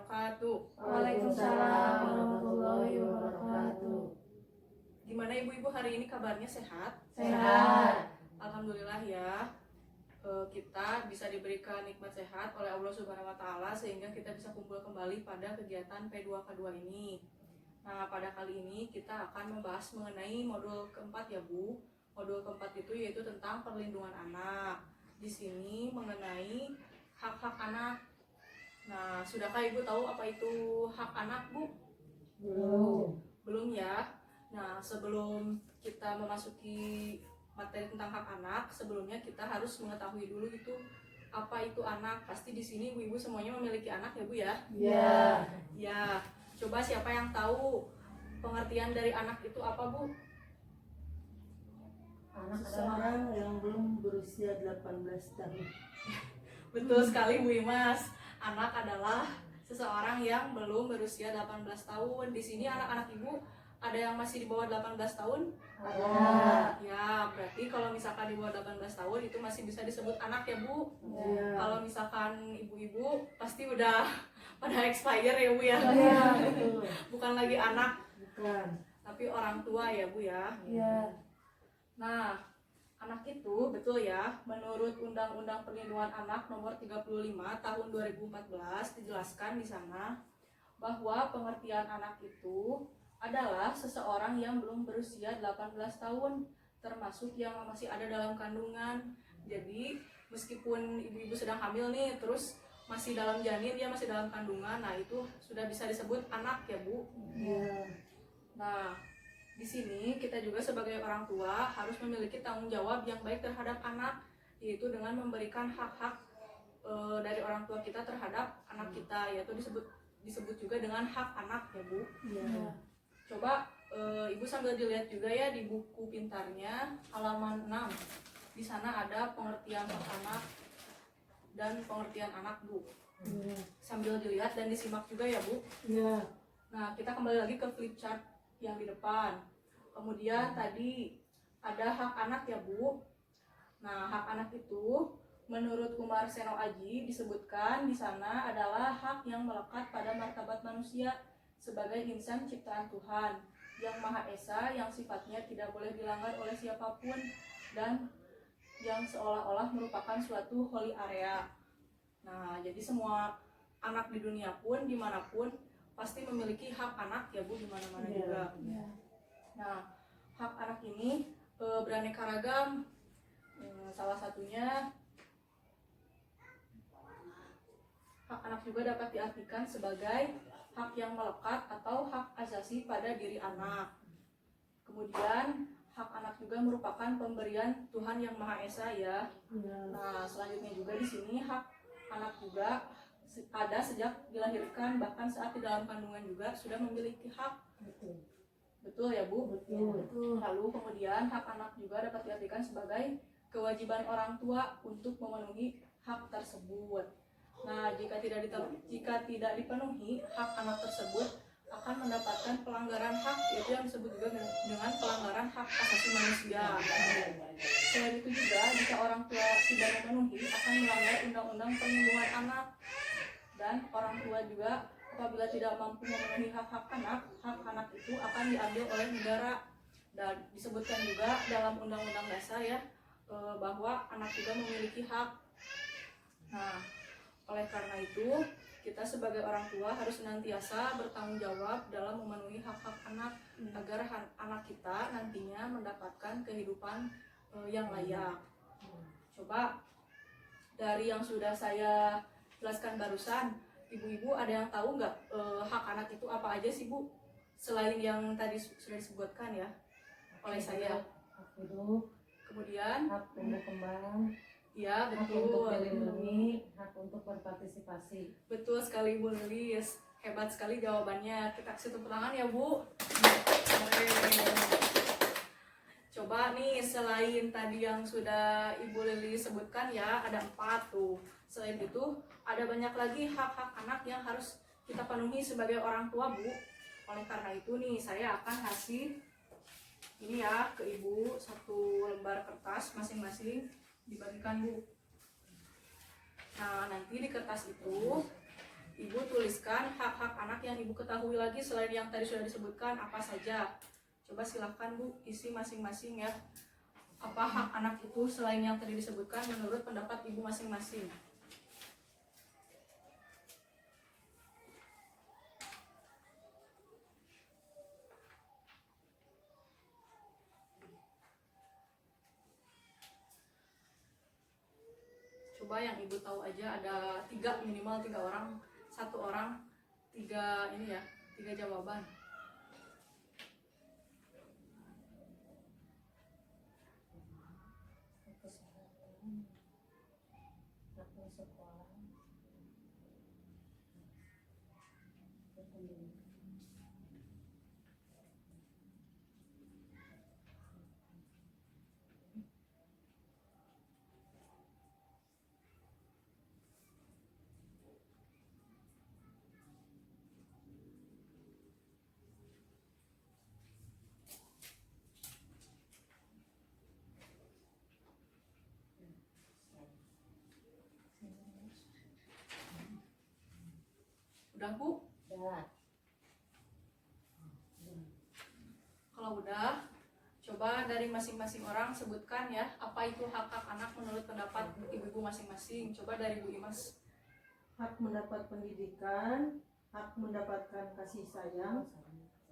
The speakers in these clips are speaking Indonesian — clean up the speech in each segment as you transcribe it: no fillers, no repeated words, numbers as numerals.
wabarakatuh. Waalaikumsalam warahmatullahi wabarakatuh. Gimana ibu-ibu hari ini kabarnya sehat? Sehat. Alhamdulillah ya. Kita bisa diberikan nikmat sehat oleh Allah Subhanahu wa taala sehingga kita bisa kumpul kembali pada kegiatan P2K2 ini. Nah, pada kali ini kita akan membahas mengenai modul keempat ya, Bu. Modul keempat itu yaitu tentang perlindungan anak. Di sini mengenai hak-hak anak. Nah, sudahkah Ibu tahu apa itu hak anak, Bu? Belum ya. Nah, sebelum kita memasuki materi tentang hak anak, sebelumnya kita harus mengetahui dulu itu apa itu anak. Pasti di sini ibu-ibu semuanya memiliki anak ya, Bu ya? Iya. Ya. Coba siapa yang tahu pengertian dari anak itu apa, Bu? Anak seseorang yang belum berusia 18 tahun. Betul sekali, Bu Imas. Anak adalah seseorang yang belum berusia 18 tahun. Di sini anak-anak Ibu ada yang masih di bawah 18 tahun? Ada. Ya, berarti kalau misalkan di bawah 18 tahun itu masih bisa disebut anak ya, Bu? Iya. Kalau misalkan ibu-ibu pasti udah pada expire ya, Bu ya? Iya, betul. Bukan lagi anak, Bukan. tapi orang tua ya, Bu ya? Iya. Nah, anak itu betul ya, menurut Undang-Undang Perlindungan Anak Nomor 35 Tahun 2014 dijelaskan di sana bahwa pengertian anak itu adalah seseorang yang belum berusia 18 tahun, termasuk yang masih ada dalam kandungan. Jadi, meskipun ibu-ibu sedang hamil nih, terus masih dalam janin, dia masih dalam kandungan, nah itu sudah bisa disebut anak ya, Bu. Iya. Nah, di sini kita juga sebagai orang tua harus memiliki tanggung jawab yang baik terhadap anak, yaitu dengan memberikan hak-hak dari orang tua kita terhadap anak kita, yaitu disebut juga dengan hak anak ya, Bu. Iya. Coba Ibu sambil dilihat juga ya di buku pintarnya halaman 6. Di sana ada pengertian hak anak dan pengertian anak, Bu. Iya. Sambil dilihat dan disimak juga ya, Bu. Iya. Nah, kita kembali lagi ke flip chart yang di depan. Kemudian tadi ada hak anak ya, Bu. Nah, hak anak itu menurut Umar Seno Aji disebutkan di sana adalah hak yang melekat pada martabat manusia sebagai insan ciptaan Tuhan yang Maha Esa, yang sifatnya tidak boleh dilanggar oleh siapapun dan yang seolah-olah merupakan suatu holy area. Nah, jadi semua anak di dunia pun dimanapun pasti memiliki hak anak ya, Bu, di mana-mana juga. Nah, hak anak ini beraneka ragam. Salah satunya hak anak juga dapat diartikan sebagai hak yang melekat atau hak asasi pada diri anak. Kemudian hak anak juga merupakan pemberian Tuhan yang Maha Esa ya. Nah, selanjutnya juga di sini hak anak juga ada sejak dilahirkan, bahkan saat di dalam kandungan juga sudah memiliki hak. Betul ya, Bu? Betul. Lalu kemudian hak anak juga dapat diartikan sebagai kewajiban orang tua untuk memenuhi hak tersebut. Nah, jika tidak dipenuhi hak anak tersebut akan mendapatkan pelanggaran hak, yaitu yang disebut juga dengan pelanggaran hak asasi manusia. Selain itu juga jika orang tua tidak memenuhi akan melanggar Undang-Undang Perlindungan Anak, dan orang tua juga apabila tidak mampu memenuhi hak anak itu akan diambil oleh negara. Dan disebutkan juga dalam Undang-Undang Dasar ya bahwa anak juga memiliki hak. Nah, oleh karena itu kita sebagai orang tua harus senantiasa bertanggung jawab dalam memenuhi hak-hak anak agar anak kita nantinya mendapatkan kehidupan yang layak. Coba dari yang sudah saya jelaskan barusan, ibu-ibu ada yang tahu nggak hak anak itu apa aja sih, Bu? Selain yang tadi sudah disebutkan ya oleh saya. Hak hidup, Kemudian hak tumbuh kembang, ya, hak untuk betul. dilindungi, hak untuk berpartisipasi. Betul sekali, Bu Lilis. Hebat sekali jawabannya. Kita kasih tepuk tangan ya, Bu. Coba nih, selain tadi yang sudah Ibu Lilis sebutkan ya, ada 4 tuh. Selain itu, ada banyak lagi hak-hak anak yang harus kita penuhi sebagai orang tua, Bu. Oleh karena itu nih, saya akan kasih ini ya ke Ibu 1 lembar kertas masing-masing, dibagikan, Bu. Nah, nanti di kertas itu Ibu tuliskan hak-hak anak yang Ibu ketahui lagi selain yang tadi sudah disebutkan apa saja. Coba silahkan Bu, isi masing-masing ya. Apa hak anak itu selain yang tadi disebutkan menurut pendapat Ibu masing-masing. Coba yang Ibu tahu aja, ada minimal tiga orang, satu orang, tiga jawaban. Udah Bu? Ya. Kalau udah, coba dari masing-masing orang sebutkan ya, apa itu hak-hak anak menurut pendapat ibu-ibu masing-masing. Coba dari Bu Imas. Hak mendapat pendidikan, hak mendapatkan kasih sayang,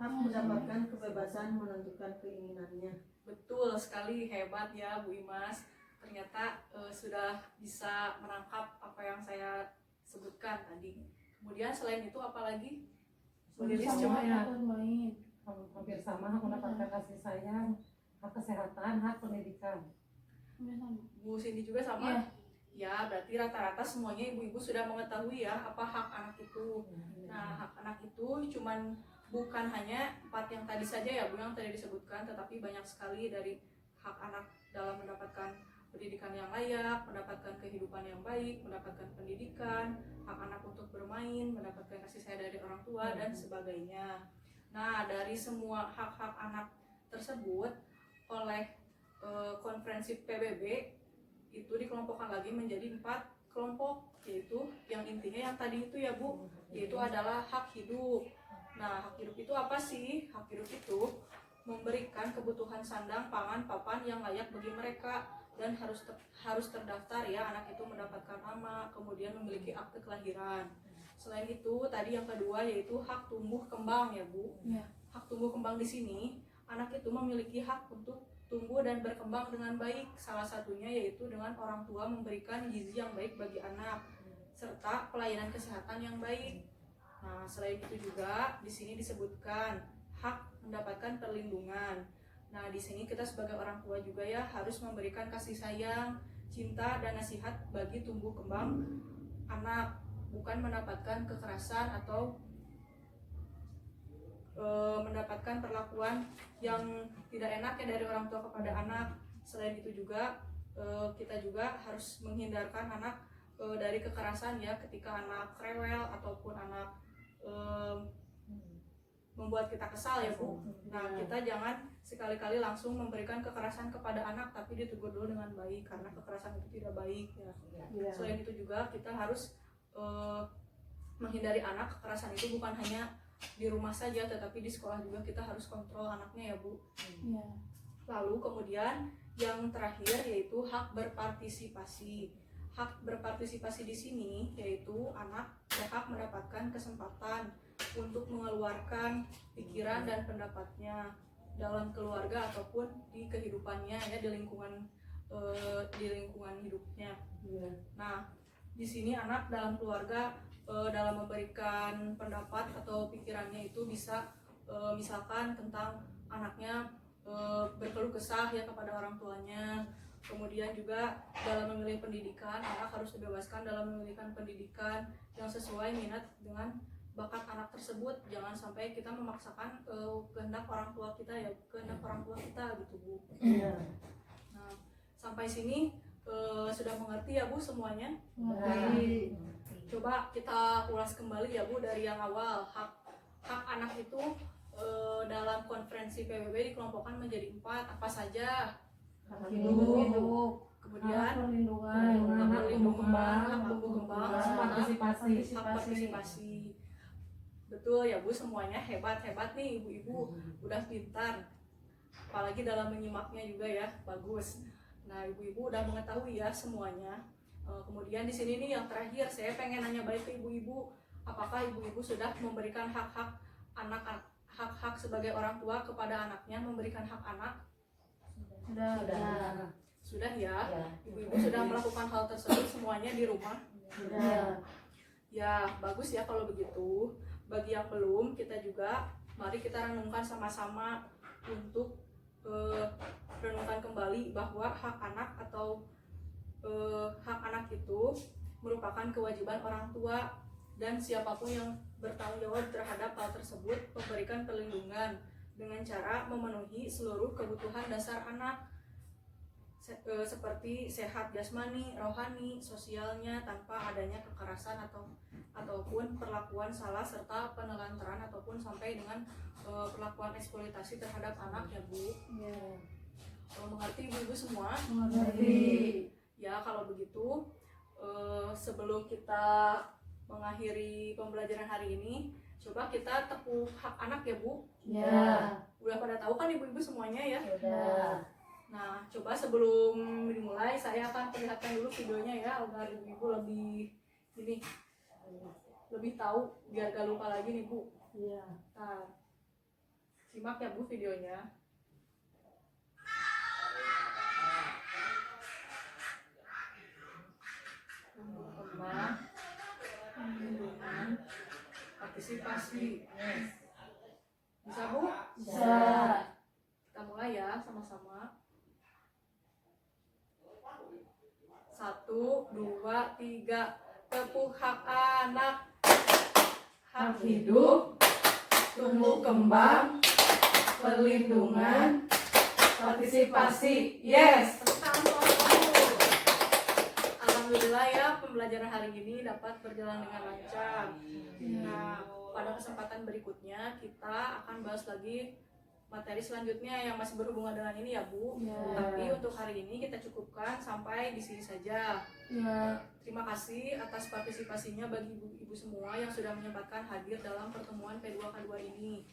hak mendapatkan kebebasan menentukan keinginannya. Betul sekali, hebat ya Bu Imas. Ternyata sudah bisa menangkap apa yang saya sebutkan tadi. Kemudian selain itu apa lagi? Lilis coba ya. Hampir sama, hak mendapatkan kasih sayang, hak kesehatan, hak pendidikan. Bu Cindy juga sama? Iya. Ya, berarti rata-rata semuanya ibu-ibu sudah mengetahui ya apa hak anak itu. Nah, hak anak itu cuman bukan hanya 4 yang tadi saja ya Bu yang tadi disebutkan, tetapi banyak sekali dari hak anak dalam mendapatkan pendidikan yang layak, mendapatkan kehidupan yang baik, mendapatkan pendidikan, hak anak untuk bermain, mendapatkan kasih sayang dari orang tua dan sebagainya. Nah, dari semua hak-hak anak tersebut oleh konferensi PBB itu dikelompokkan lagi menjadi 4 kelompok, yaitu yang intinya yang tadi itu ya Bu, yaitu adalah hak hidup. Nah, hak hidup itu apa sih? Hak hidup itu memberikan kebutuhan sandang, pangan, papan yang layak bagi mereka dan harus terdaftar ya, anak itu mendapatkan nama, kemudian memiliki akte kelahiran. Selain itu, tadi yang kedua yaitu hak tumbuh kembang ya Bu. Ya. Hak tumbuh kembang di sini, anak itu memiliki hak untuk tumbuh dan berkembang dengan baik. Salah satunya yaitu dengan orang tua memberikan gizi yang baik bagi anak serta pelayanan kesehatan yang baik. Nah, selain itu juga di sini disebutkan hak mendapatkan perlindungan. Nah, di sini kita sebagai orang tua juga ya harus memberikan kasih sayang, cinta dan nasihat bagi tumbuh kembang anak, bukan mendapatkan kekerasan atau mendapatkan perlakuan yang tidak enak ya dari orang tua kepada anak. Selain itu juga kita juga harus menghindarkan anak dari kekerasan ya, ketika anak rewel ataupun anak membuat kita kesal ya Bu. Nah, kita jangan sekali-kali langsung memberikan kekerasan kepada anak, tapi ditegur dulu dengan baik karena kekerasan itu tidak baik ya. Ya. Selain itu juga kita harus menghindari anak. Kekerasan itu bukan hanya di rumah saja, tetapi di sekolah juga kita harus kontrol anaknya ya Bu. Iya. Lalu kemudian yang terakhir yaitu hak berpartisipasi. Hak berpartisipasi di sini yaitu anak berhak mendapatkan kesempatan untuk mengeluarkan pikiran dan pendapatnya dalam keluarga ataupun di kehidupannya ya, di lingkungan hidupnya. Nah, di sini anak dalam keluarga dalam memberikan pendapat atau pikirannya itu bisa misalkan tentang anaknya berkeluh kesah ya kepada orang tuanya. Kemudian juga dalam memilih pendidikan, anak harus dibebaskan dalam memilih pendidikan yang sesuai minat dengan bakat anak tersebut. Jangan sampai kita memaksakan kehendak orang tua kita ya, kehendak orang tua kita gitu Bu. Iya. Nah, sampai sini sudah mengerti ya Bu semuanya? Baik. Coba kita ulas kembali ya Bu dari yang awal. Hak anak itu dalam konferensi PBB dikelompokkan menjadi 4. Apa saja? Hak Hidup. kemudian perlindungan, hak tumbuh kembang, hak tumbuh kembang, partisipasi. hak partisipasi. Betul ya Bu, semuanya hebat nih ibu-ibu, udah pintar, apalagi dalam menyimaknya juga ya, bagus. Nah ibu-ibu udah mengetahui ya semuanya. Kemudian di sini nih yang terakhir, saya pengen nanya balik ke ibu-ibu, apakah ibu-ibu sudah memberikan hak-hak anak, hak-hak sebagai orang tua kepada anaknya, memberikan hak anak? Sudah ya. Ibu-ibu sudah melakukan hal tersebut semuanya di rumah? Ya bagus ya kalau begitu. Bagi yang belum, kita juga mari kita renungkan sama-sama untuk renungkan kembali bahwa hak anak atau hak anak itu merupakan kewajiban orang tua, dan siapapun yang bertanggung jawab terhadap hal tersebut memberikan perlindungan dengan cara memenuhi seluruh kebutuhan dasar anak seperti sehat jasmani, rohani, sosialnya tanpa adanya kekerasan ataupun perlakuan salah serta penelantaran ataupun sampai dengan perlakuan eksploitasi terhadap anak ya Bu. Mengerti ibu-ibu semua? Mengerti. Ya kalau begitu sebelum kita mengakhiri pembelajaran hari ini, coba kita tepuk hak anak ya Bu. Udah pada tahu kan ibu-ibu semuanya ya? Nah, coba sebelum dimulai saya akan perlihatkan dulu videonya ya agar ibu-ibu lebih tahu biar gak lupa lagi nih Bu. Nah, simak ya Bu videonya. Tumbuh kembang, perlindungan, partisipasi. Bisa Bu? Bisa. Kita mulai ya sama-sama. 1, 2, 3. Tepuk hak anak. Hak hidup, tumbuh kembang, perlindungan, partisipasi. Yes. Alhamdulillah ya pembelajaran hari ini dapat berjalan dengan lancar. Nah, pada kesempatan berikutnya kita akan bahas lagi materi selanjutnya yang masih berhubungan dengan ini ya Bu. Tapi untuk hari ini kita cukupkan sampai di sini saja. Terima kasih atas partisipasinya bagi ibu-ibu semua yang sudah menyempatkan hadir dalam pertemuan P2K2 ini.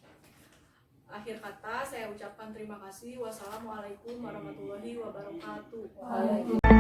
Akhir kata saya ucapkan terima kasih. Wassalamualaikum warahmatullahi wabarakatuh.